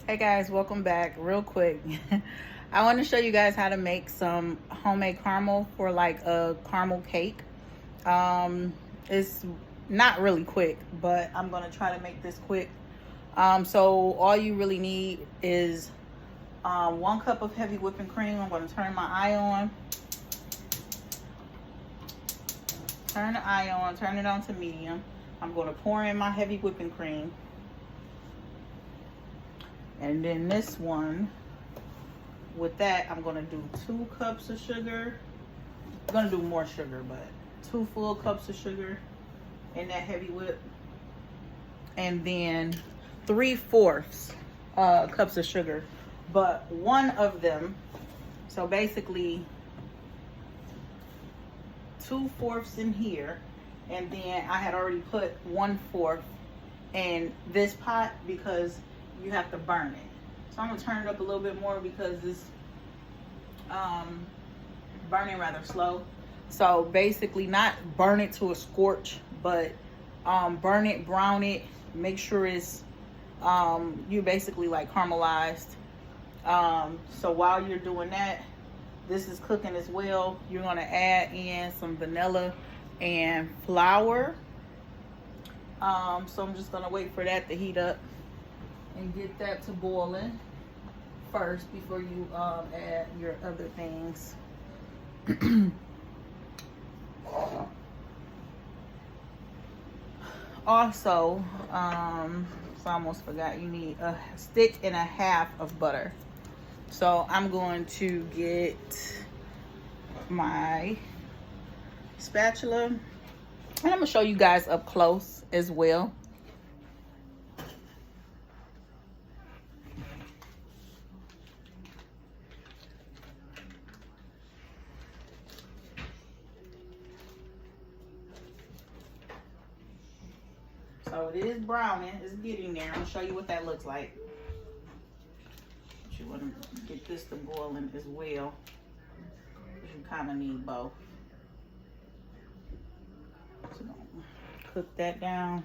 Hey guys, welcome back. Real quick, I want to show you guys how to make some homemade caramel for like a caramel cake. It's not really quick, but I'm gonna try to make this quick. So all you really need is 1 cup of heavy whipping cream. I'm gonna turn my eye on. Turn the eye on, turn it on to medium. I'm gonna pour in my heavy whipping cream. And then this one, with that, I'm gonna do 2 cups of sugar. I'm gonna do more sugar, but 2 full cups of sugar in that heavy whip. And then 3/4 cups of sugar, but one of them, so basically 2/4 in here. And then I had already put 1/4 in this pot because you have to burn it. So I'm gonna turn it up a little bit more because this burning rather slow. So basically not burn it to a scorch, but burn it, brown it, make sure it's you basically like caramelized. So while you're doing that, this is cooking as well. You're gonna add in some vanilla and flour. So I'm just gonna wait for that to heat up and get that to boiling first before you add your other things. Also, so I almost forgot, you need a stick and a half of butter. So I'm going to get my spatula, and I'm gonna show you guys up close as well. So it is browning, it's getting there. I'm gonna show you what that looks like. But you wanna get this to boiling as well, because you kinda need both. So cook that down.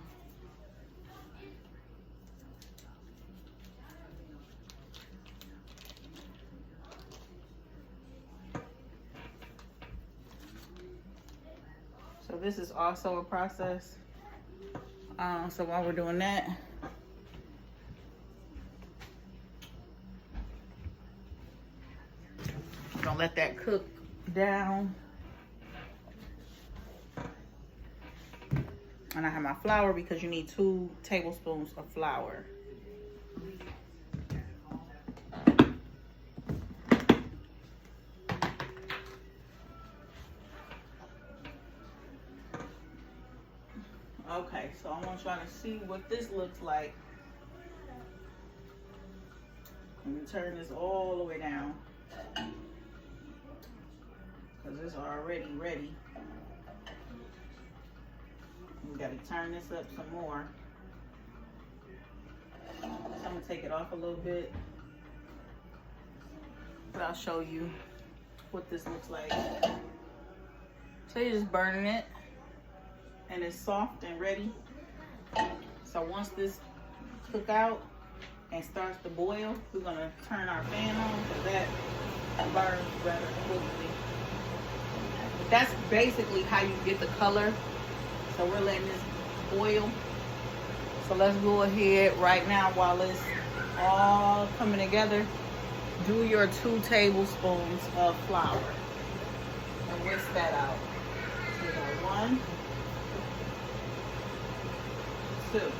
So this is also a process. So while we're doing that, I'm gonna let that cook down. And I have my flour because you need 2 tablespoons of flour. Okay, so I'm gonna try to see what this looks like. Let me turn this all the way down, because it's already ready. We gotta turn this up some more. So I'm gonna take it off a little bit, but I'll show you what this looks like. So you're just burning it, and it's soft and ready. So once this cook out and starts to boil, we're gonna turn our fan on because that burns rather quickly. But that's basically how you get the color. So we're letting this boil. So let's go ahead right now while it's all coming together. Do your 2 tablespoons of flour and whisk that out. So we got 1, 2.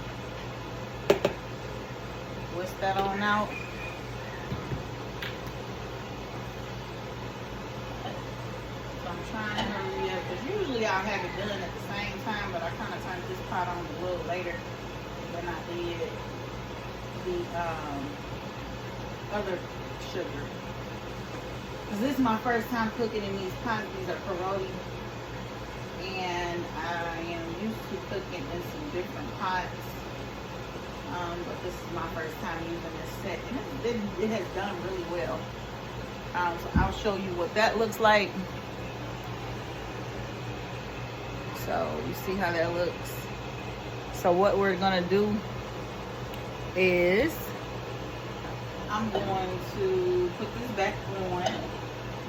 Whisk that on out. So I'm trying to hurry up because usually I'll have it done at the same time, but I kind of turned this pot on a little later than I did the other sugar. Because this is my first time cooking in these pots. These are pierogi, and I am used to cooking in some different pots. But this is my first time using this set, and it has done really well. So I'll show you what that looks like. So you see how that looks. So what we're gonna do is I'm going to put this back on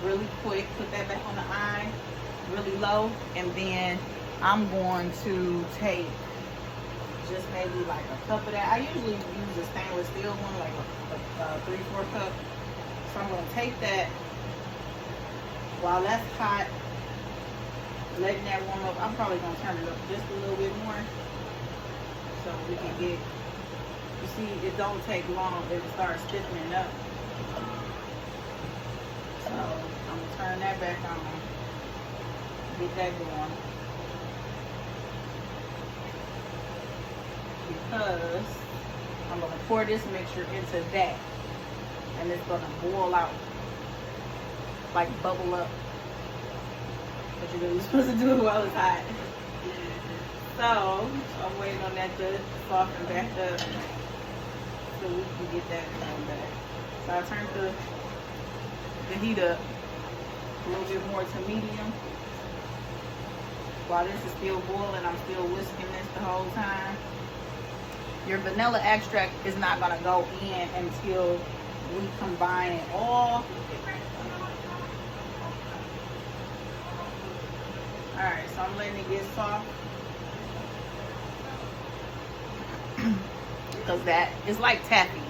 really quick. Put that back on the eye really low. And then I'm going to take just maybe like a cup of that. I usually use a stainless steel one, like a 3/4 cup. So I'm going to take that while that's hot, letting that warm up. I'm probably going to turn it up just a little bit more so we can get, you see, it don't take long if it starts stiffening up. So I'm going to turn that back on, get that going. Because I'm going to pour this mixture into that, and it's going to boil out, like bubble up. But you're really supposed to do it while it's hot. So I'm waiting on that to soften back up so we can get that going back. So I turned the heat up a little bit more to medium. While this is still boiling, I'm still whisking this the whole time. Your vanilla extract is not going to go in until we combine it all. Alright, so I'm letting it get soft. Because that is like taffy.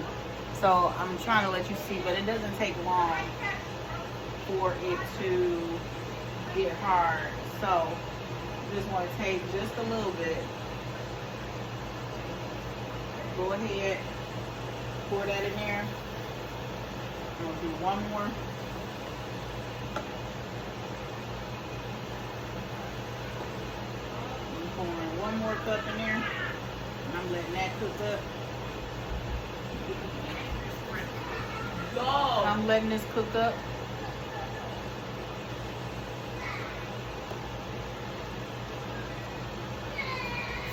So I'm trying to let you see, but it doesn't take long for it to get hard. So you just want to take just a little bit. Go ahead, pour that in there. I'm going to do one more. I'm pouring one more cup in there. And I'm letting that cook up. I'm letting this cook up.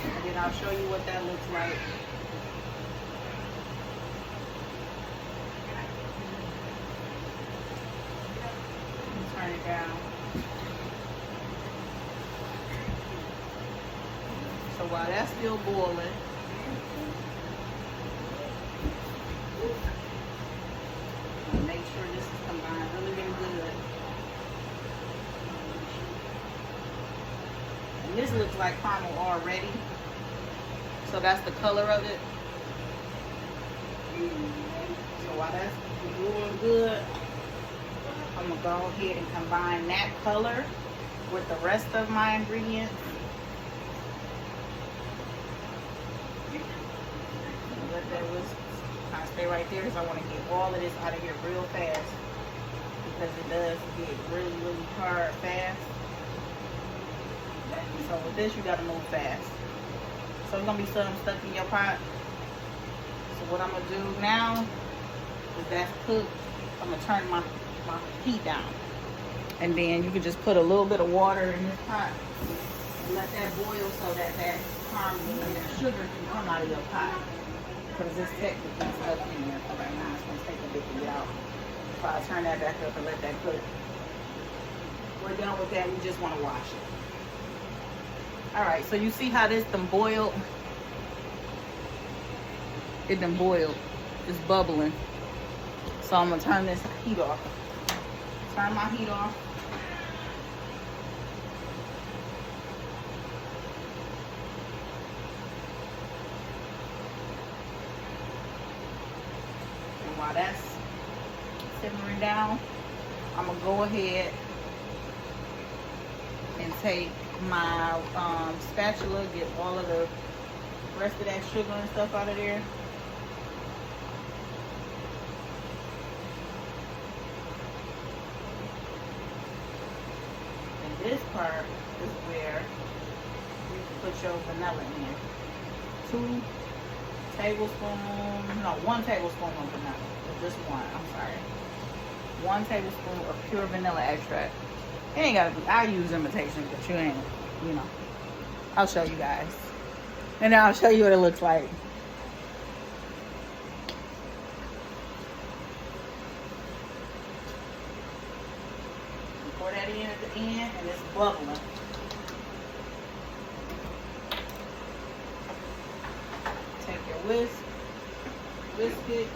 And then I'll show you what that looks like. Turn it down. So while that's still boiling, make sure this is combined really, really good. And this looks like caramel already. So that's the color of it. So while that's doing good, I'm going to go ahead and combine that color with the rest of my ingredients. Let that whisk kind of stay right there because I want to get all of this out of here real fast, because it does get really, really hard fast. So with this, you got to move fast. So it's going to be something stuck in your pot. So what I'm going to do now is that's cooked. I'm going to turn my heat down, and then you can just put a little bit of water in this pot and let that boil so that caramel and that sugar can come out of your pot, because it's technically stuck in there for right now. It's going to take a bit to get out. So I'll turn that back up and let that cook. We're done with that. We just want to wash it. Alright, so you see how this done boiled? It done boiled. It's bubbling. So I'm going to turn this heat off. Turn my heat off. And while that's simmering down, I'm going to go ahead and take my spatula, get all of the rest of that sugar and stuff out of there. This part is where you put your vanilla in. 1 tablespoon of vanilla. Just one, I'm sorry. 1 tablespoon of pure vanilla extract. It ain't gotta be, I use imitation, but you ain't, you know. I'll show you guys. And then I'll show you what it looks like. Pour that in at the end, and it's bubbling. Take your whisk it,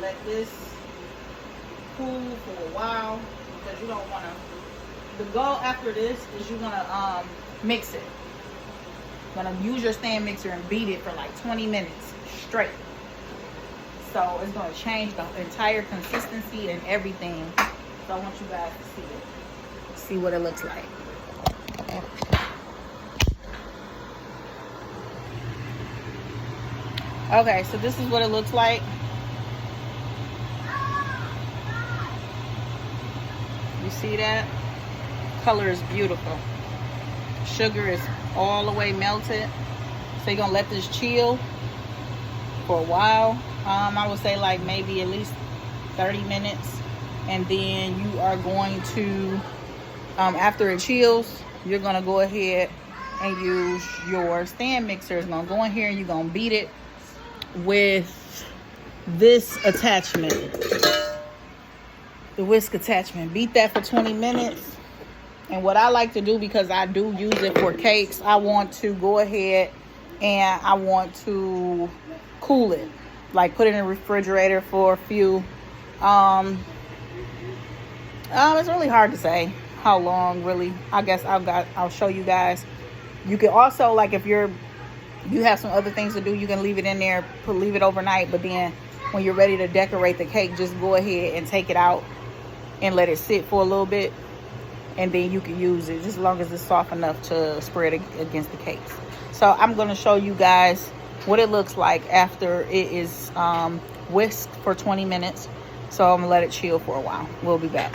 let this cool for a while, because you don't want to. The goal after this is you're gonna mix it. Gonna use your stand mixer and beat it for like 20 minutes straight. So it's gonna change the entire consistency and everything. So I want you guys to see it. See what it looks like. Okay, so this is what it looks like. You see that? Color is beautiful. Sugar is all the way melted. So you're gonna let this chill for a while. I would say like maybe at least 30 minutes. And then you are going to, after it chills, you're gonna go ahead and use your stand mixer. It's gonna go in here and you're gonna beat it with this attachment, the whisk attachment. Beat that for 20 minutes. And what I like to do, because I do use it for cakes, I want to go ahead and I want to cool it, like put it in the refrigerator for a few. It's really hard to say how long, really. I guess I'll show you guys. You can also, like, if you have some other things to do, you can leave it in there, leave it overnight. But then when you're ready to decorate the cake, just go ahead and take it out and let it sit for a little bit. And then you can use it just as long as it's soft enough to spread against the cakes. So I'm going to show you guys what it looks like after it is whisked for 20 minutes. So I'm going to let it chill for a while. We'll be back.